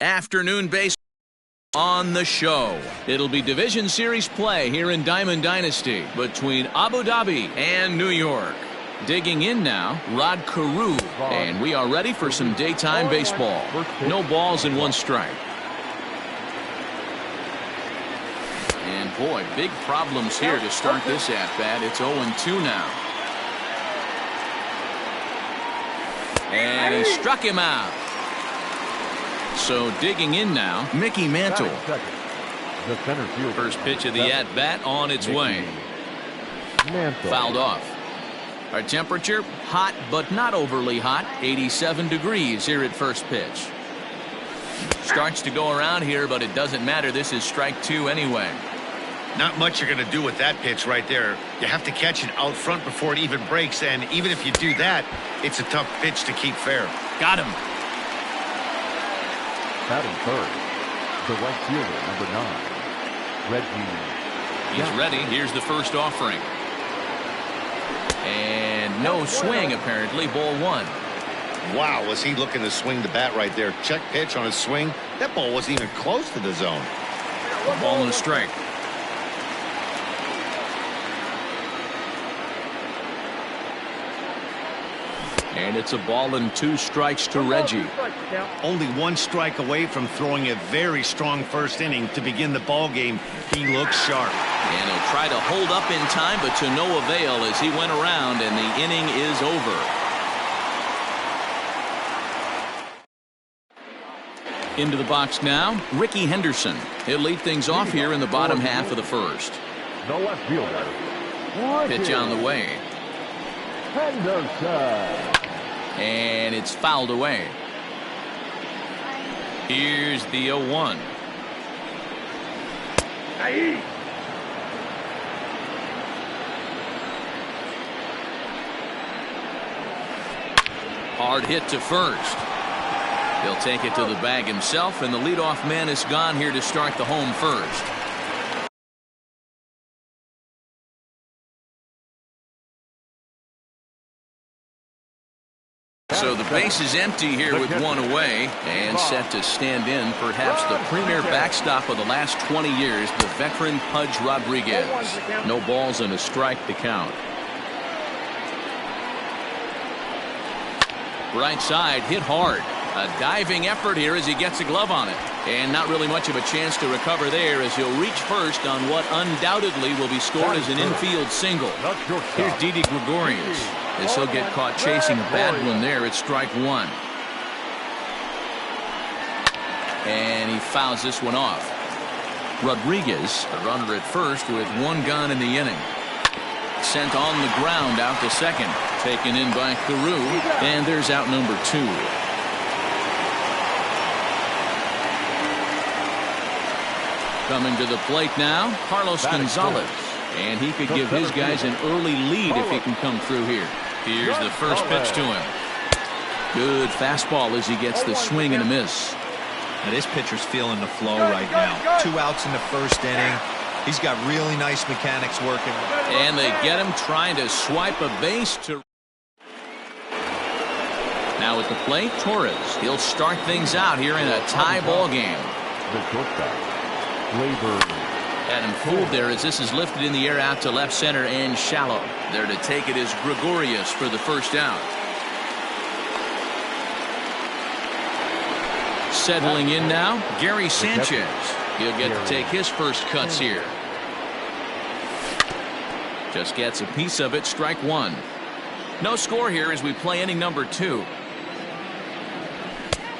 Afternoon baseball on the show. It'll be Division Series play here in Diamond Dynasty between Abu Dhabi and New York. Digging in now, Rod Carew, and we are ready for some daytime baseball. No balls and one strike. And boy, big problems here to start this at-bat. It's 0-2 now. And he struck him out. So digging in now, Mickey Mantle. First pitch of the at-bat on its way. Fouled off. Our temperature, hot but not overly hot, 87 degrees here at first pitch. Starts to go around here, but it doesn't matter. This is strike two anyway. Not much you're going to do with that pitch right there. You have to catch it out front before it even breaks, and even if you do that, it's a tough pitch to keep fair. Got him. Batting third, the right fielder, number 9, Reggie. He's ready. Here's the first offering. And no swing, apparently. Ball one. Wow, was he looking to swing the bat right there. Check pitch on his swing. That ball wasn't even close to the zone. Ball and a strike. And it's a ball and 2 strikes to Reggie. Only 1 strike away from throwing a very strong first inning to begin the ball game. He looks sharp. And he'll try to hold up in time, but to no avail as he went around and the inning is over. Into the box now, Ricky Henderson. He'll lead things off here in the bottom half of the first. The left fielder. Pitch on the way. Henderson. And it's fouled away. Here's the 0-1. Hard hit to first. He'll take it to the bag himself, and the leadoff man is gone here to start the home first. So the base is empty here with 1 away, and set to stand in perhaps the premier backstop of the last 20 years, the veteran Pudge Rodriguez. No balls and a strike to count. Right side hit hard. A diving effort here as he gets a glove on it. And not really much of a chance to recover there as he'll reach first on what undoubtedly will be scored as an infield single. Here's Didi Gregorius as he'll get caught chasing a bad one there at strike 1. And he fouls this one off. Rodriguez, the runner at first with 1 gone in the inning. Sent on the ground out to second. Taken in by Carew. And there's out number 2. Coming to the plate now, Carlos Gonzalez. And he could give his guys an early lead if he can come through here. Here's the first pitch to him. Good fastball as he gets the swing and a miss. Now this pitcher's feeling the flow right now. 2 outs in the first inning. He's got really nice mechanics working. And they get him trying to swipe a base to... Now at the plate, Torres. He'll start things out here in a tie ball game. The shortstop. Had him fooled there as this is lifted in the air out to left center and shallow. There to take it is Gregorius for the first out. Settling in now, Gary Sanchez. He'll get to take his first cuts here. Just gets a piece of it, strike 1. No score here as we play inning number 2.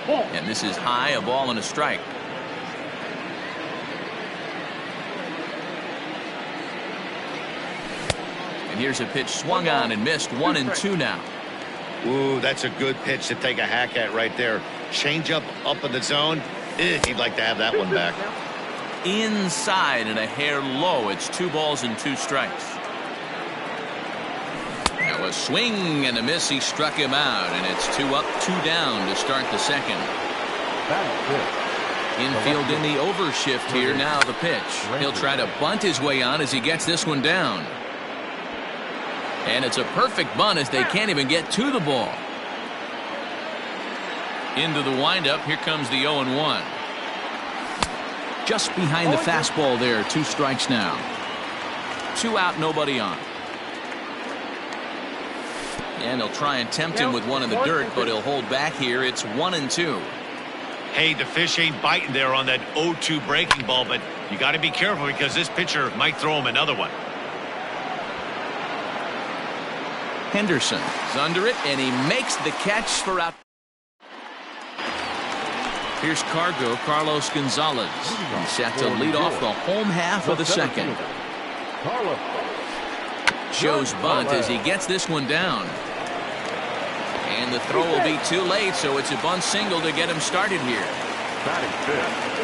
And this is high, a ball and a strike. And here's a pitch swung on and missed. 1-2 now. Ooh, that's a good pitch to take a hack at right there. Change up in the zone. He'd like to have that one back. Inside and a hair low. It's 2 balls and 2 strikes. Now a swing and a miss. He struck him out, and it's 2 up, 2 down to start the second. Infield in the overshift here. Now the pitch. He'll try to bunt his way on as he gets this one down. And it's a perfect bunt as they can't even get to the ball. Into the windup. Here comes the 0-1. Just behind the fastball there. 2 strikes now. 2 out, nobody on. And he'll try and tempt him with one in the dirt, but he'll hold back here. It's 1-2. Hey, the fish ain't biting there on that 0-2 breaking ball, but you got to be careful because this pitcher might throw him another one. Henderson is under it, and he makes the catch for out. Here's Carlos Gonzalez. He's set to lead off the home half of the second. Shows bunt as he gets this one down. And the throw will be too late, so it's a bunt single to get him started here.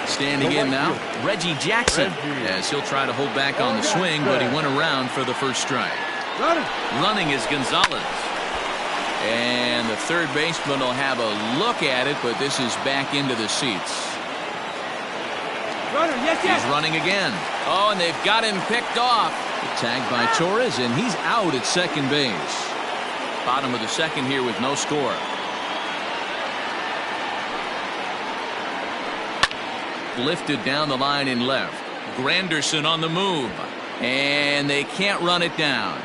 Standing in now, Reggie Jackson, as he'll try to hold back on the swing, but he went around for the first strike. Running is Gonzalez. And the third baseman will have a look at it, but this is back into the seats. He's running again. Oh, and they've got him picked off. Tagged by Torres, and he's out at second base. Bottom of the second here with no score. Lifted down the line in left. Granderson on the move. And they can't run it down.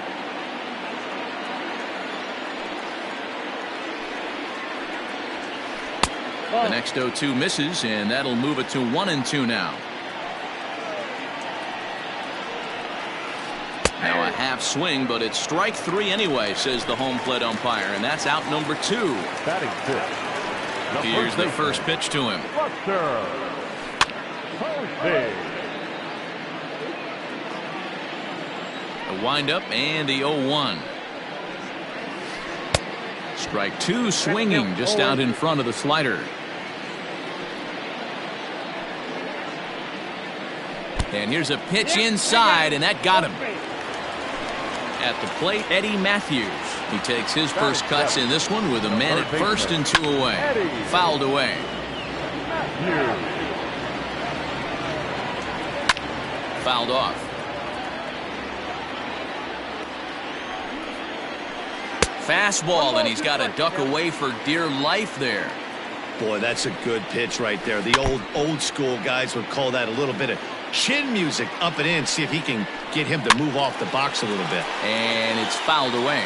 The next 0-2 misses, and that'll move it to 1-2 now. Now a half swing, but it's strike 3 anyway, says the home plate umpire, and that's out number 2. Here's the first pitch to him. The windup and the 0-1. Strike 2 swinging just out in front of the slider. And here's a pitch inside, and that got him. At the plate, Eddie Matthews. He takes his first cuts in this one with a man at first and 2 away. Fouled away. Fouled off. Fastball, and he's got to duck away for dear life there. Boy, that's a good pitch right there. The old school guys would call that a little bit of chin music up and in. See if he can get him to move off the box a little bit. And it's fouled away.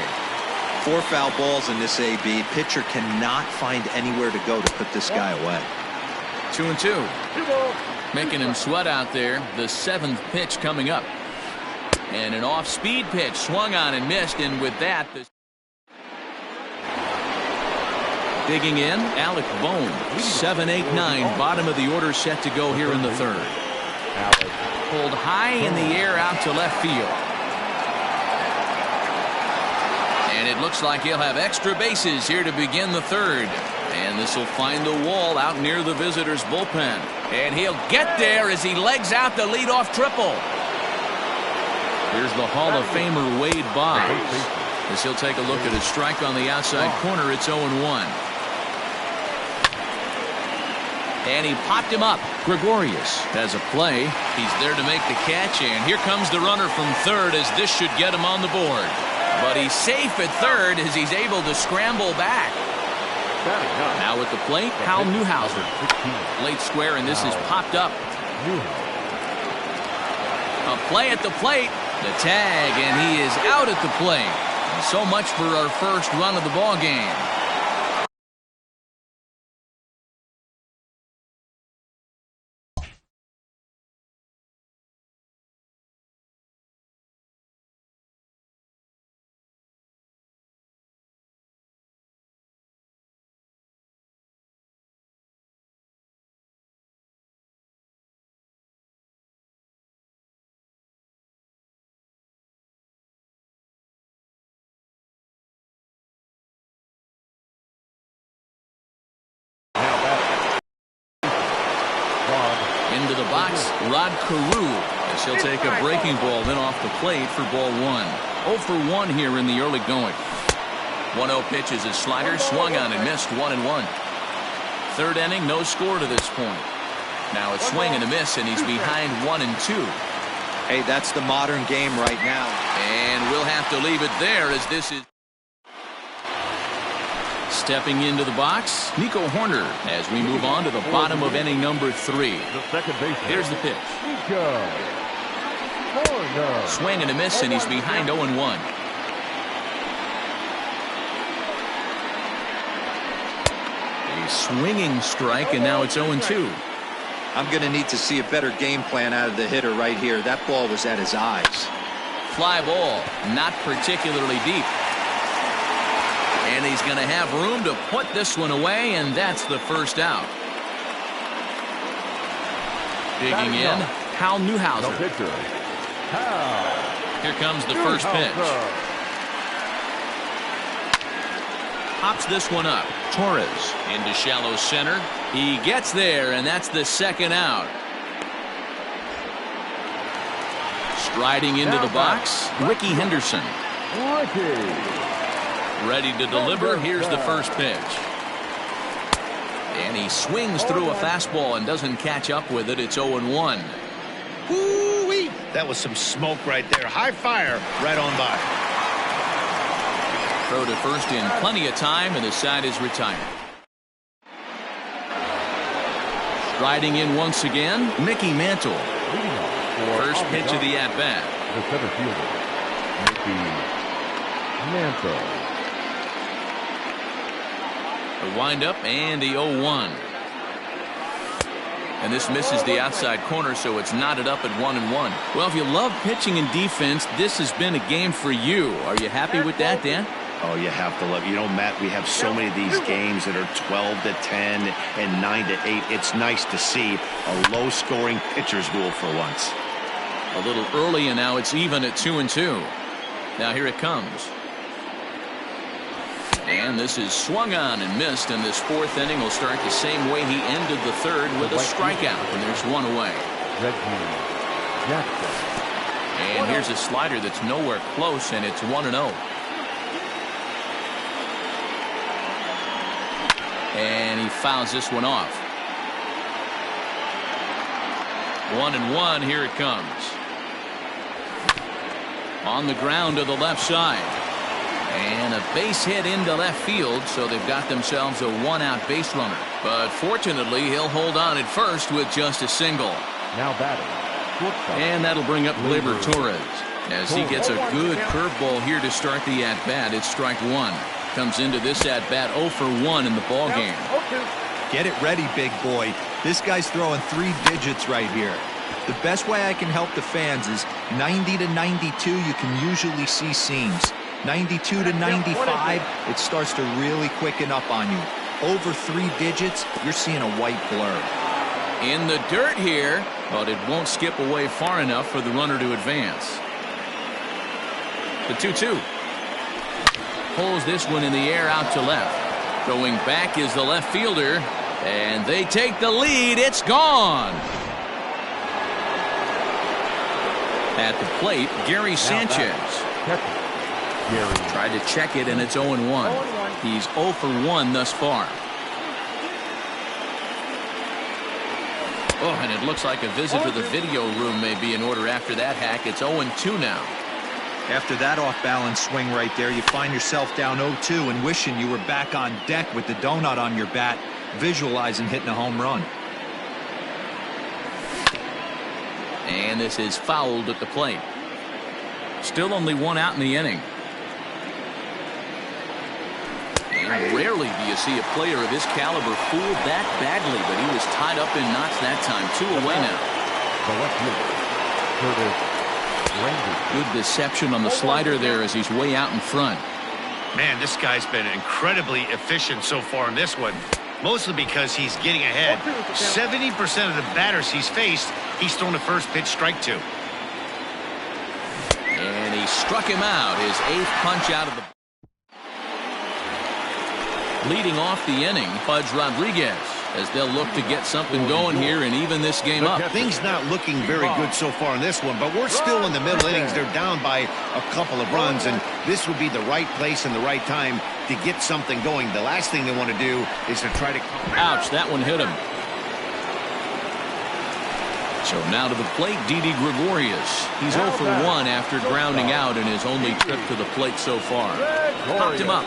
4 foul balls in this AB. Pitcher cannot find anywhere to go to put this guy away. 2-2. Making him sweat out there. The 7th pitch coming up. And an off-speed pitch swung on and missed. And with that, digging in, Alec Bohm. 7-8-9. Bottom of the order set to go here in the third. Pulled high in the air out to left field. And it looks like he'll have extra bases here to begin the third. And this will find the wall out near the visitors' bullpen. And he'll get there as he legs out the leadoff triple. Here's the Hall of Famer Wade Boggs. As he'll take a look at his strike on the outside corner, it's 0-1. And he popped him up. Gregorius has a play. He's there to make the catch, and here comes the runner from third as this should get him on the board. But he's safe at third as he's able to scramble back. Now at the plate, Hal Newhouser. Late square, and this is popped up. A play at the plate. The tag, and he is out at the plate. And so much for our first run of the ball game. Into the box, Rod Carew, as he'll take a breaking ball then off the plate for ball 1. 0 for 1 here in the early going. 1-0 pitch is his slider, swung on and missed. 1-1. Third inning, no score to this point. Now a swing and a miss, and he's behind 1-2. Hey, that's the modern game right now. And we'll have to leave it there as this is Stepping into the box, Nico Horner, as we move on to the bottom of inning number 3. The second baseman. Here's the pitch. Nico Horner. Swing and a miss, and he's behind 0-1. A swinging strike, and now it's 0-2. I'm going to need to see a better game plan out of the hitter right here. That ball was at his eyes. Fly ball, not particularly deep. And he's going to have room to put this one away, and that's the first out. Digging in, Hal Newhouser. The pitcher. Hal. Here comes the first pitch. Pops this one up. Torres into shallow center. He gets there, and that's the second out. Striding into the box, Ricky Henderson. Ready to deliver. Here's the first pitch. And he swings through a fastball and doesn't catch up with it. It's 0-1. Woo-wee. That was some smoke right there. High fire right on by. Throw to first in plenty of time, and the side is retired. Striding in once again, Mickey Mantle. First pitch of the at-bat. The center fielder, Mickey Mantle. A windup and the 0-1. And this misses the outside corner, so it's knotted up at 1-1. Well, if you love pitching and defense, this has been a game for you. Are you happy with that, Dan? Oh, you have to love. You know, Matt, we have so many of these games that are 12-10 and 9-8. It's nice to see a low-scoring pitcher's duel for once. A little early, and now it's even at 2-2. Now here it comes. And this is swung on and missed, and this fourth inning will start the same way he ended the third, with a strikeout, and there's one away. And here's a slider that's nowhere close, and it's 1-0. And he fouls this one off. 1-1, here it comes. On the ground to the left side. And a base hit into left field, so they've got themselves a one-out base runner. But fortunately, he'll hold on at first with just a single. Now batting. And that'll bring up Gleyber Torres. As he gets a good curveball here to start the at-bat, it's strike one. Comes into this at-bat 0 for 1 in the ballgame. Get it ready, big boy. This guy's throwing 3 digits right here. The best way I can help the fans is 90 to 92, you can usually see seams. 92 to 95, it starts to really quicken up on you. Over 3 digits, you're seeing a white blur. In the dirt here, but it won't skip away far enough for the runner to advance. The 2-2. Pulls this one in the air out to left. Going back is the left fielder, and they take the lead. It's gone. At the plate, Gary Sanchez. Tried to check it, and it's 0-1. He's 0 for 1 thus far. Oh, and it looks like a visit to the video room may be in order after that hack. It's 0-2 now. After that off-balance swing right there, you find yourself down 0-2 and wishing you were back on deck with the donut on your bat, visualizing hitting a home run. And this is fouled at the plate. Still only 1 out in the inning. And rarely do you see a player of his caliber fooled that badly, but he was tied up in knots that time. 2 away now. Good deception on the slider there as he's way out in front. Man, this guy's been incredibly efficient so far in this one. Mostly because he's getting ahead. 70% of the batters he's faced, he's thrown the first pitch strike to. And he struck him out. His 8th punch out of the... Leading off the inning, Pudge Rodriguez, as they'll look to get something going here and even this game up. Things not looking very good so far in this one, but we're still in the middle innings. They're down by a couple of runs, and this would be the right place and the right time to get something going. The last thing they want to do is to try to... Ouch, that one hit him. So now to the plate, Didi Gregorius. He's 0 for 1 after grounding out in his only trip to the plate so far. Popped him up.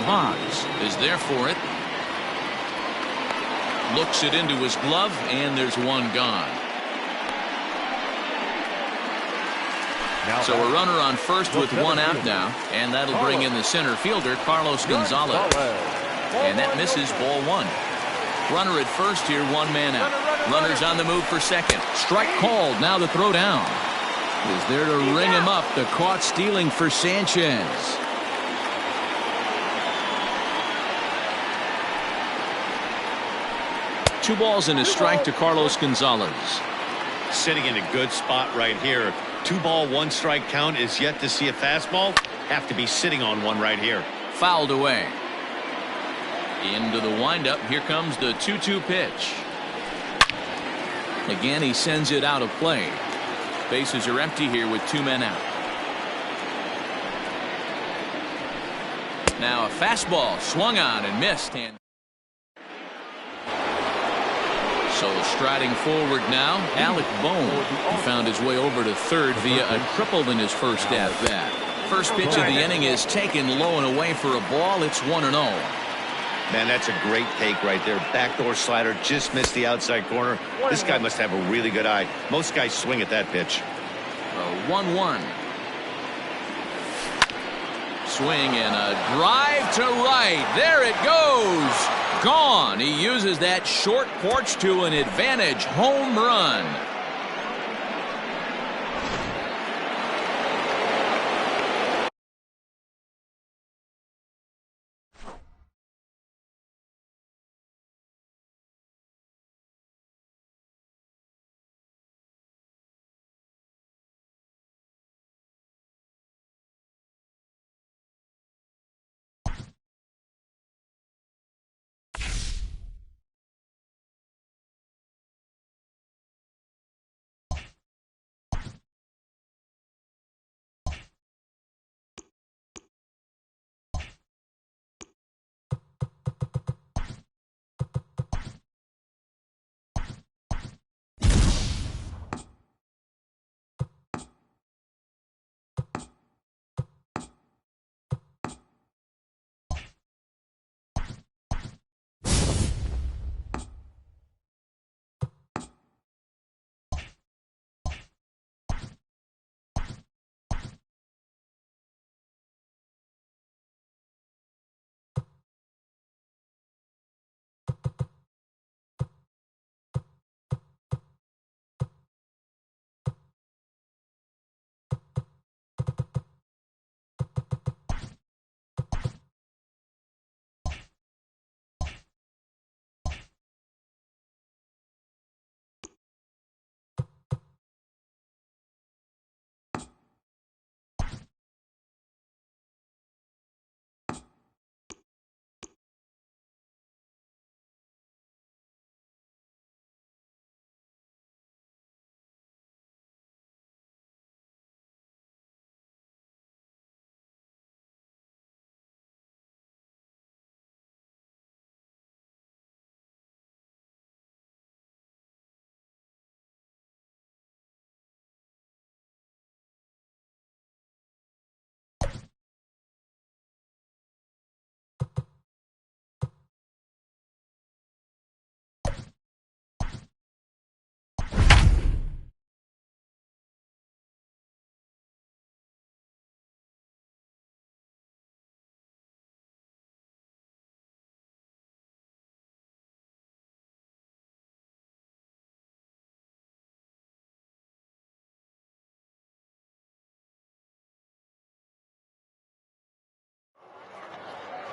Boggs is there for it. Looks it into his glove, and there's one gone. So a runner on first with one out now, and that'll bring in the center fielder, Carlos Gonzalez. And that misses, ball one. Runner at first here, one man out. Runners on the move for second. Strike called. Now the throw down is there to ring him up. The caught stealing for Sanchez. Two balls and a strike to Carlos Gonzalez. Sitting in a good spot right here. 2-ball, 1-strike count is yet to see a fastball. Have to be sitting on one right here. Fouled away. Into the windup. Here comes the 2-2 pitch. Again, he sends it out of play. Bases are empty here with two men out. Now a fastball swung on and missed. And so striding forward now, Alec Bohm. He found his way over to third via a triple in his first at bat. First pitch of the inning is taken low and away for a ball. It's 1-0. Man, that's a great take right there. Backdoor slider, just missed the outside corner. This guy must have a really good eye. Most guys swing at that pitch. 1-1. Swing and a drive to right. There it goes. Gone. He uses that short porch to an advantage home run.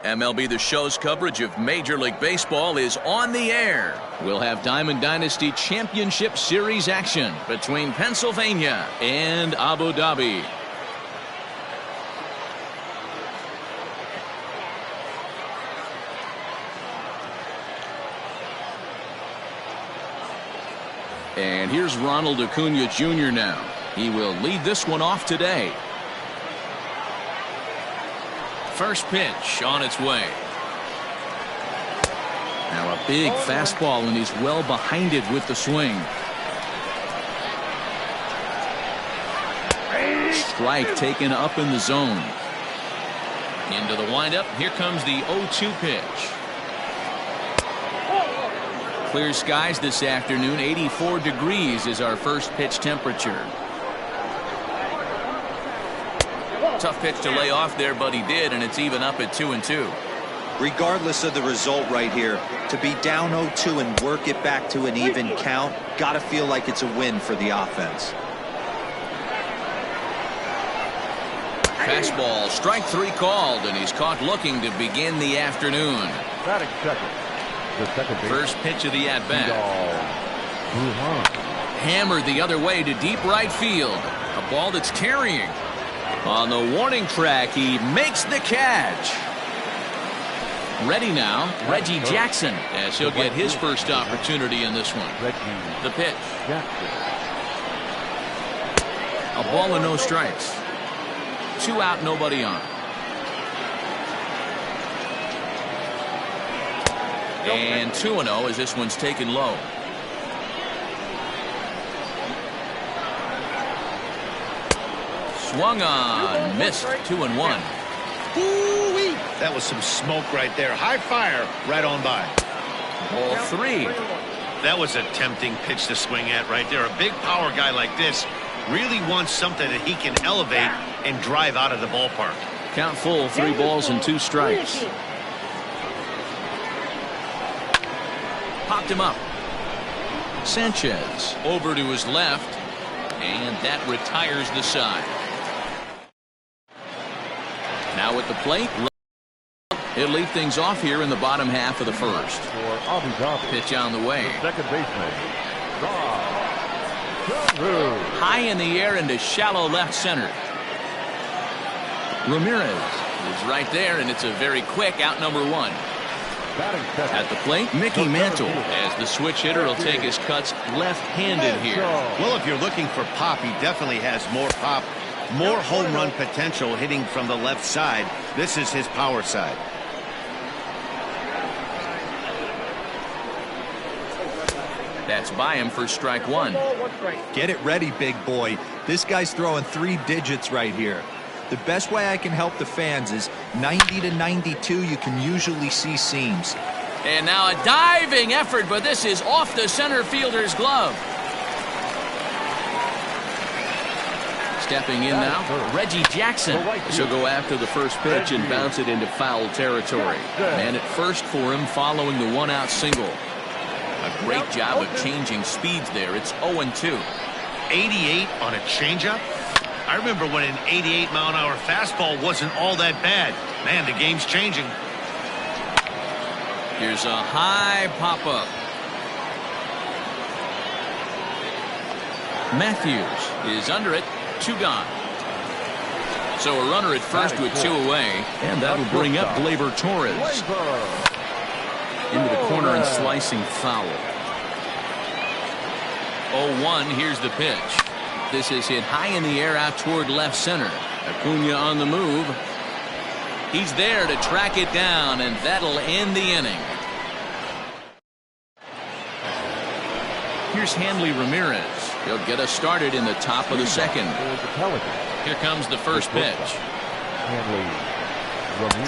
MLB The Show's coverage of Major League Baseball is on the air. We'll have Diamond Dynasty Championship Series action between Pennsylvania and Abu Dhabi. And here's Ronald Acuna Jr. now. He will lead this one off today. First pitch on its way. Now a big fastball, and he's well behind it with the swing. Strike taken up in the zone. Into the windup. Here comes the 0-2 pitch. Clear skies this afternoon. 84 degrees is our first pitch temperature. Tough pitch to lay off there, but he did, and it's even up at 2-2. Regardless of the result right here, to be down 0-2 and work it back to an even count, gotta feel like it's a win for the offense. Fastball, strike 3 called, and he's caught looking to begin the afternoon. Batting second. The second base. First pitch of the at-bat. Hammered the other way to deep right field. A ball that's carrying. On the warning track, he makes the catch. Ready now, Reggie Jackson, as he'll get his first opportunity in this one. The pitch. A ball and no strikes. 2 out, nobody on. And 2-0 as this one's taken low. Swung on, missed. 2-1. Ooh-wee. That was some smoke right there. High fire right on by. Ball 3. That was a tempting pitch to swing at right there. A big power guy like this really wants something that he can elevate and drive out of the ballpark. Count full, 3 balls and 2 strikes. Popped him up. Sanchez over to his left, and that retires the side. Now at the plate, he'll lead things off here in the bottom half of the first. Pitch on the way. Second baseman. High in the air into shallow left center. Ramirez is right there, and it's a very quick out number 1. At the plate, Mickey Mantle, as the switch hitter will take his cuts left-handed here. Well, if you're looking for pop, he definitely has more pop, more home run potential hitting from the left side. This is his power side. That's by him for strike 1. Get it ready, big boy. This guy's throwing 3 digits right here. The best way I can help the fans is 90 to 92. You can usually see seams. And now a diving effort, but this is off the center fielder's glove. Stepping in now, Reggie Jackson. She'll go after the first pitch and bounce it into foul territory. Man at first for him following the 1-out single. A great job of changing speeds there. It's 0-2. 88 on a changeup? I remember when an 88-mile-an-hour fastball wasn't all that bad. Man, the game's changing. Here's a high pop-up. Matthews is under it. 2 gone. So a runner at first with 2 away. And that'll bring up Gleyber Torres. Into the corner and slicing foul. 0-1. Here's the pitch. This is hit high in the air out toward left center. Acuna on the move. He's there to track it down, and that'll end the inning. Here's Hanley Ramirez. He'll get us started in the top of the second. Here comes the first pitch.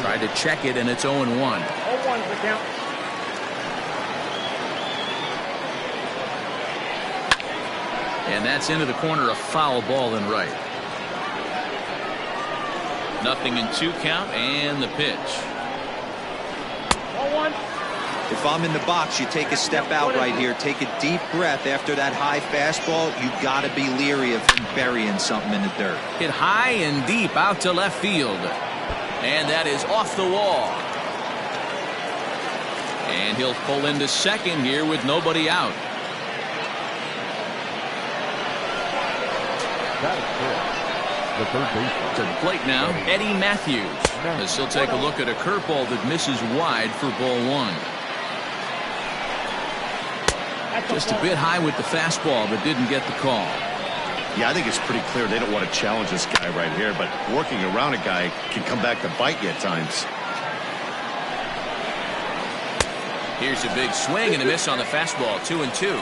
Tried to check it, and it's 0-1. 0-1's the count. And that's into the corner, a foul ball and right. 0-2 count, and the pitch. 0-1. If I'm in the box, you take a step out right here. Take a deep breath after that high fastball. You got to be leery of him burying something in the dirt. Hit high and deep out to left field. And that is off the wall. And he'll pull into second here with nobody out. The third baseman. To the plate now, Eddie Matthews. As he'll take a look at a curveball that misses wide for ball 1. Just a bit high with the fastball, but didn't get the call. Yeah, I think it's pretty clear they don't want to challenge this guy right here, but working around a guy can come back to bite you at times. Here's a big swing and a miss on the fastball. 2-2.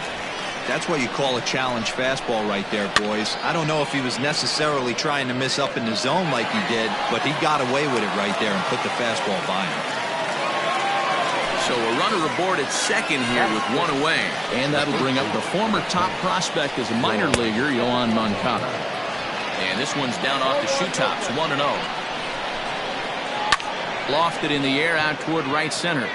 That's what you call a challenge fastball right there, boys. I don't know if he was necessarily trying to miss up in the zone like he did, but he got away with it right there and put the fastball by him. So a runner aboard at second here with one away. And that'll bring up the former top prospect as a minor leaguer, Yohan Moncada. And this one's down off the shoe tops, 1-0. Lofted in the air out toward right center.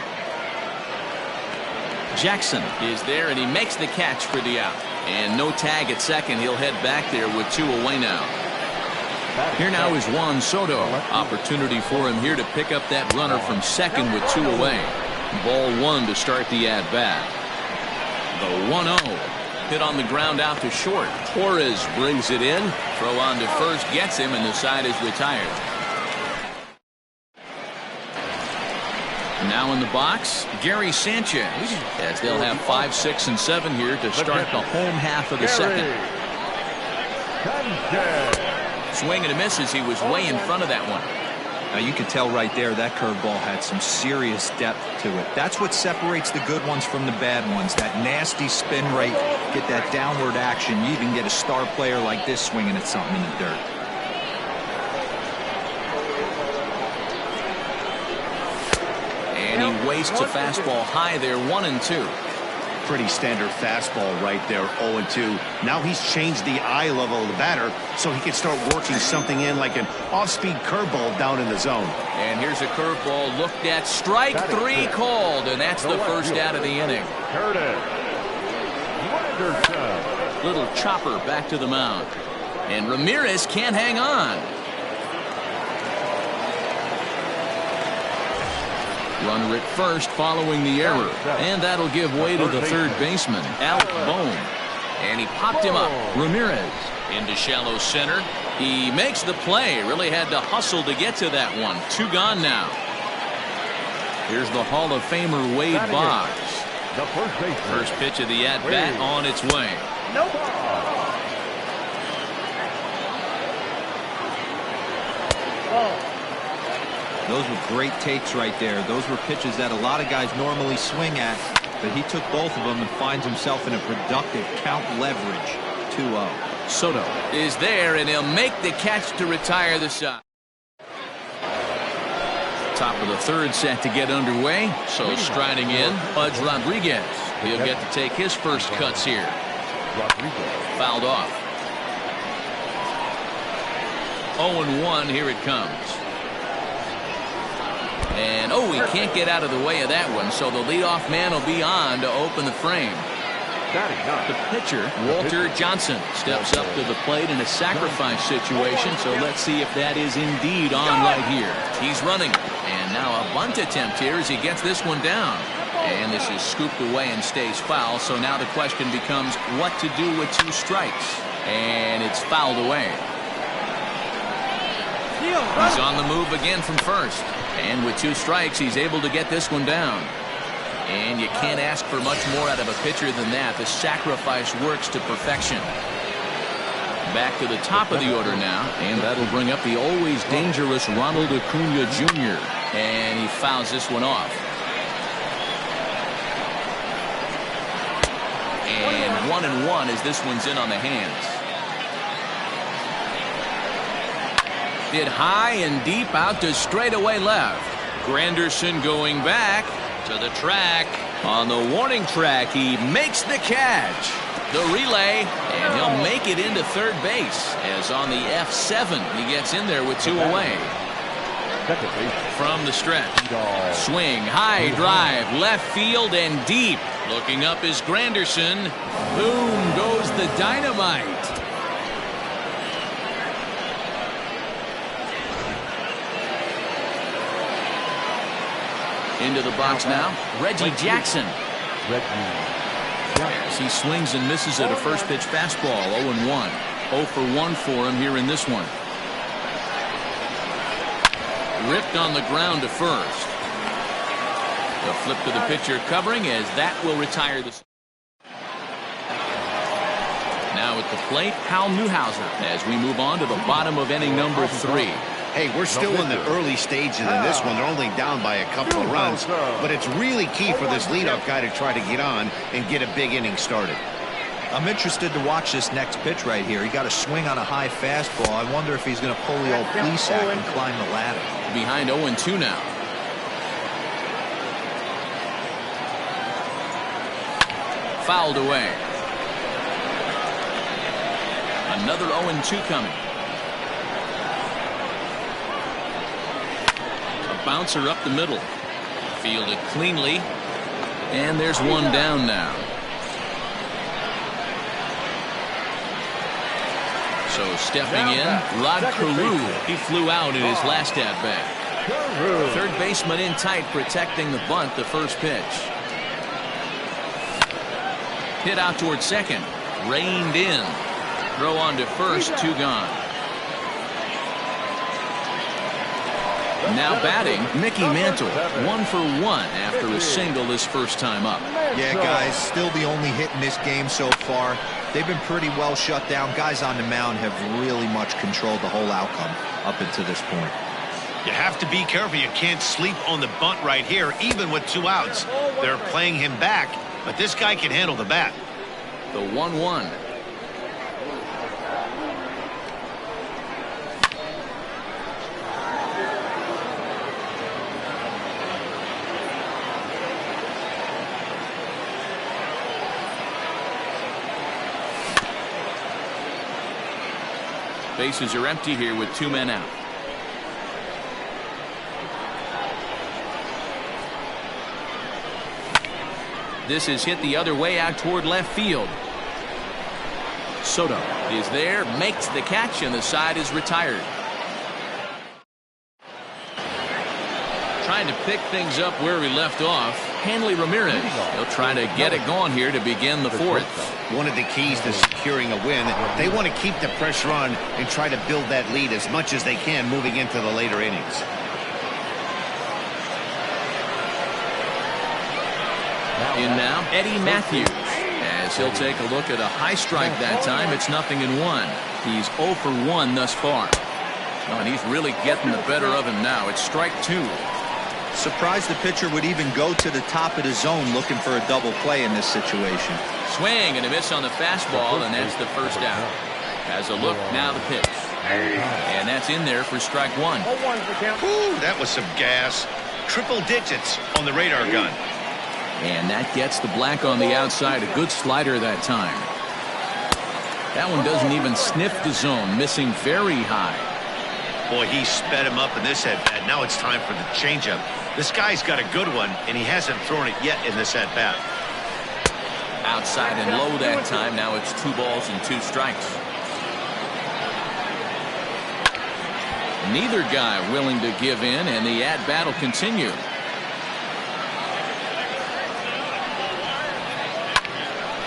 Jackson is there, and he makes the catch for the out. And no tag at second. He'll head back there with 2 away now. Here now is Juan Soto. Opportunity for him here to pick up that runner from second with 2 away. Ball 1 to start the at-bat. The 1-0. Hit on the ground out to short. Torres brings it in. Throw on to first gets him, and the side is retired. Now in the box, Gary Sanchez, as they'll have 5, 6, and 7 here to start the home half of the second. Swing and a miss as he was way in front of that one. Now you can tell right there that curveball had some serious depth to it. That's what separates the good ones from the bad ones. That nasty spin rate, get that downward action. You even get a star player like this swinging at something in the dirt. And he wastes a fastball high there, 1-2. Pretty standard fastball right there, 0-2. Now he's changed the eye level of the batter so he can start working something in like an off-speed curveball down in the zone. And here's a curveball looked at. Strike 3 called, and that's the first out of the inning. Little chopper back to the mound. And Ramirez can't hang on. Runner at first following the error. And that'll give way to the third baseman, Alec Bohm. And he popped him up. Ramirez into shallow center. He makes the play. Really had to hustle to get to that one. 2 gone now. Here's the Hall of Famer Wade Boggs. First pitch of the at-bat on its way. Those were great takes right there. Those were pitches that a lot of guys normally swing at, but he took both of them and finds himself in a productive count leverage. 2-0. Soto is there, and he'll make the catch to retire the side. Top of the third set to get underway. So striding in, Pudge Rodriguez. He'll get to take his first cuts here. Fouled off. 0-1, here it comes. And he can't get out of the way of that one, so the leadoff man will be on to open the frame. The pitcher, Walter Johnson, steps up to the plate in a sacrifice situation, so let's see if that is indeed on right here. He's running, and now a bunt attempt here as he gets this one down. And this is scooped away and stays foul, so now the question becomes what to do with 2 strikes. And it's fouled away. He's on the move again from first. And with 2 strikes, he's able to get this one down. And you can't ask for much more out of a pitcher than that. The sacrifice works to perfection. Back to the top of the order now. And that'll bring up the always dangerous Ronald Acuna Jr. And he fouls this one off. And 1-1 as this one's in on the hands. Hit high and deep out to straightaway left. Granderson going back to the track. On the warning track, he makes the catch. The relay, and he'll make it into third base. As on the F7, he gets in there with 2 away. From the stretch. Swing, high drive, left field and deep. Looking up is Granderson. Boom goes the dynamite. Into the box now, Reggie Jackson. As he swings and misses at a first pitch fastball, 0-1. 0 for 1 for him here in this one. Ripped on the ground to first. The flip to the pitcher covering as that will retire the. Now at the plate, Hal Newhouser as we move on to the bottom of inning number 3. Hey, we're still in the early stages in this one. They're only down by a couple of runs, but it's really key for this leadoff guy to try to get on and get a big inning started. I'm interested to watch this next pitch right here. He got a swing on a high fastball. I wonder if he's going to pull the old Plesac and climb the ladder. Behind 0-2 now. Fouled away. Another 0-2 coming. A bouncer up the middle. Fielded cleanly. And there's one down now. So stepping in, Rod Carew. He flew out in his last at-bat. Third baseman in tight, protecting the bunt, the first pitch. Hit out towards second. Reined in. Throw on to first, 2 gone. Now batting, Mickey Mantle, 1 for 1 after a single his first time up. Yeah, guys, still the only hit in this game so far. They've been pretty well shut down. Guys on the mound have really much controlled the whole outcome up until this point. You have to be careful. You can't sleep on the bunt right here, even with 2 outs. They're playing him back, but this guy can handle the bat. The 1-1. Bases are empty here with 2 men out. This is hit the other way out toward left field. Soto is there, makes the catch, and the side is retired. Trying to pick things up where we left off, Hanley Ramirez. He'll try to get it going here to begin the 4th. One of the keys to securing a win, they want to keep the pressure on and try to build that lead as much as they can moving into the later innings. In now, Eddie Matthews. As he'll take a look at a high strike that time, it's 0-1. He's 0 for 1 thus far. Oh, and he's really getting the better of him now. It's strike 2. Surprised the pitcher would even go to the top of the zone looking for a double play in this situation. Swing and a miss on the fastball, and that's the first out. Has a look, now the pitch. And that's in there for strike 1. Ooh, that was some gas. Triple digits on the radar gun. And that gets the black on the outside. A good slider that time. That one doesn't even sniff the zone, missing very high. Boy, he sped him up in this at-bat. Now it's time for the changeup. This guy's got a good one, and he hasn't thrown it yet in this at-bat. Outside and low that time. Now it's 2 balls and 2 strikes. Neither guy willing to give in, and the at-bat will continue.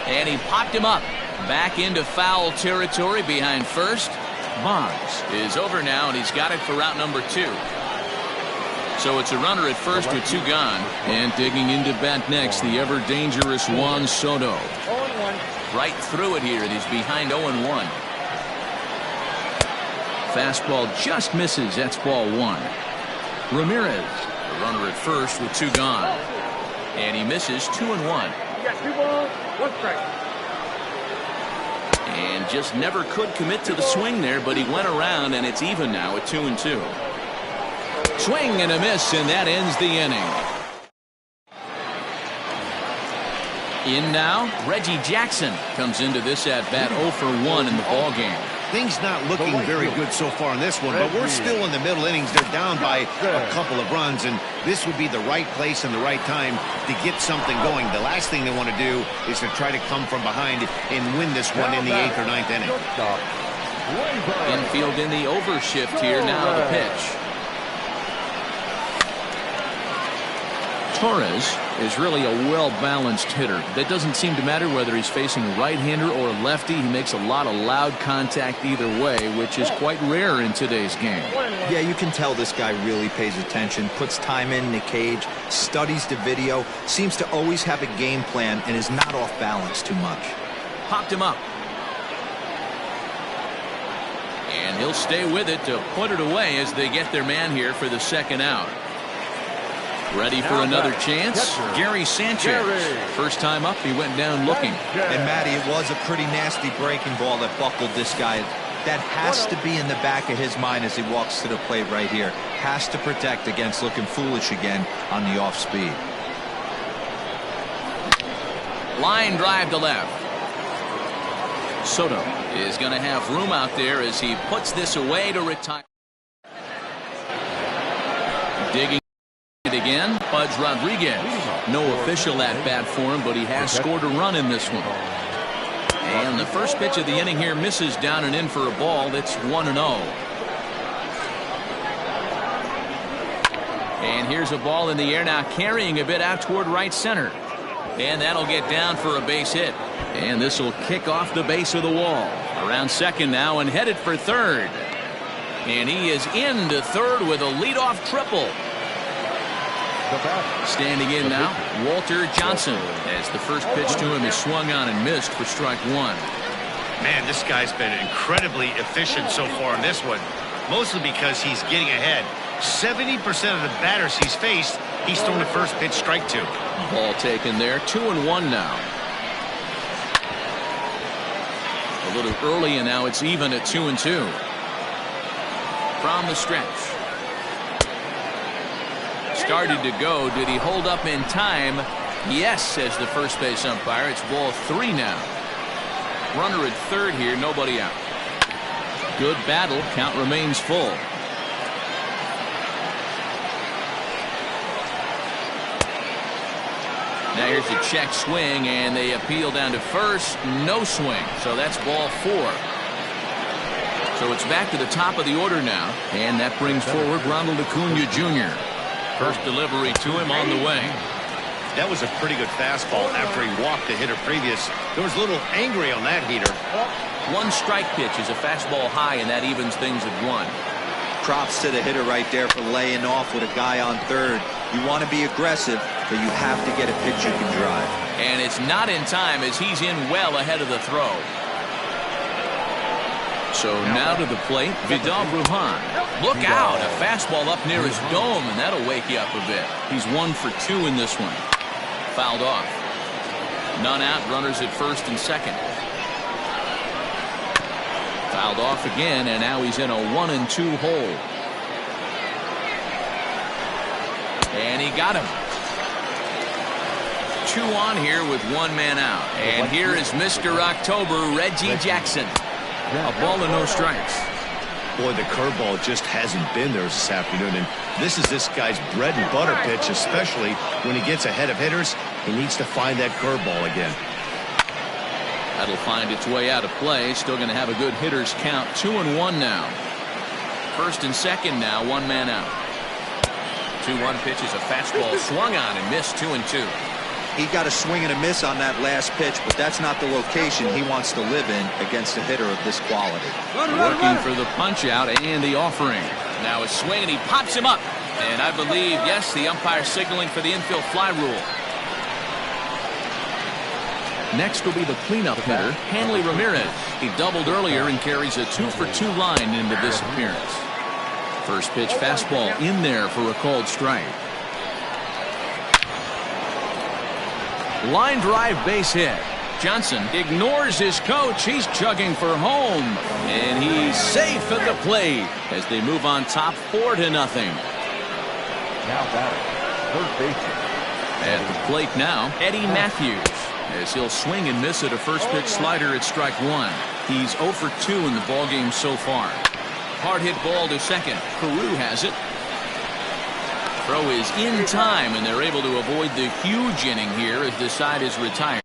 And he popped him up. Back into foul territory behind first. Bonds is over now, and he's got it for out number 2. So it's a runner at first with 2 gone. And digging into bat next, the ever-dangerous Juan Soto. Right through it here, and he's behind 0-1. Fastball just misses. That's ball 1. Ramirez, a runner at first with 2 gone. And he misses 2-1. You got 2 balls, 1 strike. And just never could commit to the swing there, but he went around, and it's even now at 2-2. Swing and a miss, and that ends the inning. In now, Reggie Jackson comes into this at-bat 0 for 1 in the ballgame. Things not looking very good so far in this one, but we're still in the middle innings. They're down by a couple of runs, and this would be the right place and the right time to get something going. The last thing they want to do is to try to come from behind and win this one in the 8th or 9th inning. Infield in the overshift here. Now the pitch. Torres is really a well-balanced hitter. That doesn't seem to matter whether he's facing a right-hander or a lefty. He makes a lot of loud contact either way, which is quite rare in today's game. Yeah, you can tell this guy really pays attention, puts time in the cage, studies the video, seems to always have a game plan, and is not off balance too much. Popped him up. And he'll stay with it to put it away as they get their man here for the 2nd out. Ready for another chance? Gary Sanchez. First time up, he went down looking. And Matty, it was a pretty nasty breaking ball that buckled this guy. That has to be in the back of his mind as he walks to the plate right here. Has to protect against looking foolish again on the off speed. Line drive to left. Soto is going to have room out there as he puts this away to retire. Digging it again, Pudge Rodriguez. No official at bat for him, but he has scored a run in this one. And the first pitch of the inning here misses down and in for a ball. That's 1-0. And here's a ball in the air now, carrying a bit out toward right center. And that'll get down for a base hit. And this will kick off the base of the wall. Around second now and headed for third. And he is into third with a leadoff triple. Standing in now, Walter Johnson, as the first pitch to him is swung on and missed for strike one. Man, this guy's been incredibly efficient so far in this one, mostly because he's getting ahead. 70% of the batters he's faced, he's thrown the first pitch strike to. Ball taken there, 2-1 now. A little early, and now it's even at 2-2. From the stretch. Started to go. Did he hold up in time? Yes, says the first base umpire. It's ball 3 now. Runner at third here, nobody out. Good battle. Count remains full. Now here's a check swing, and they appeal down to first. No swing, so that's ball 4. So it's back to the top of the order now, and that brings forward Ronald Acuna Jr. First delivery to him on the way. That was a pretty good fastball after he walked the hitter previous. There was a little angry on that heater. One strike pitch is a fastball high, and that evens things at 1. Props to the hitter right there for laying off with a guy on third. You want to be aggressive, but you have to get a pitch you can drive. And it's not in time as he's in well ahead of the throw. So now to the plate, Vidal Brujan. Look out, a fastball up near his dome, and that'll wake you up a bit. He's 1 for 2 in this one. Fouled off. None out, runners at first and second. Fouled off again, and now he's in a 1-2 hole. And he got him. 2 on here with 1 man out. And here is Mr. October, Reggie Jackson. A ball and no strikes. Boy, the curveball just hasn't been there this afternoon, and this is this guy's bread and butter pitch, especially when he gets ahead of hitters. He needs to find that curveball again. That'll find its way out of play. Still going to have a good hitter's count. 2-1 now. First and second now, 1 man out. 2-1 pitch is a fastball swung on and missed. 2-2. He got a swing and a miss on that last pitch, but that's not the location he wants to live in against a hitter of this quality. Working for the punch out and the offering. Now a swing, and he pops him up. And I believe, yes, the umpire signaling for the infield fly rule. Next will be the cleanup hitter, Hanley Ramirez. He doubled earlier and carries a 2 for 2 line into this appearance. First pitch fastball in there for a called strike. Line drive base hit. Johnson ignores his coach. He's chugging for home. And he's safe at the plate as they move on top 4-0. Now batting, third baseman. At the plate now, Eddie Matthews, as he'll swing and miss at a first pitch slider at strike 1. He's 0 for 2 in the ballgame so far. Hard hit ball to second. Carew has it. Throw is in time, and they're able to avoid the huge inning here as the side is retired.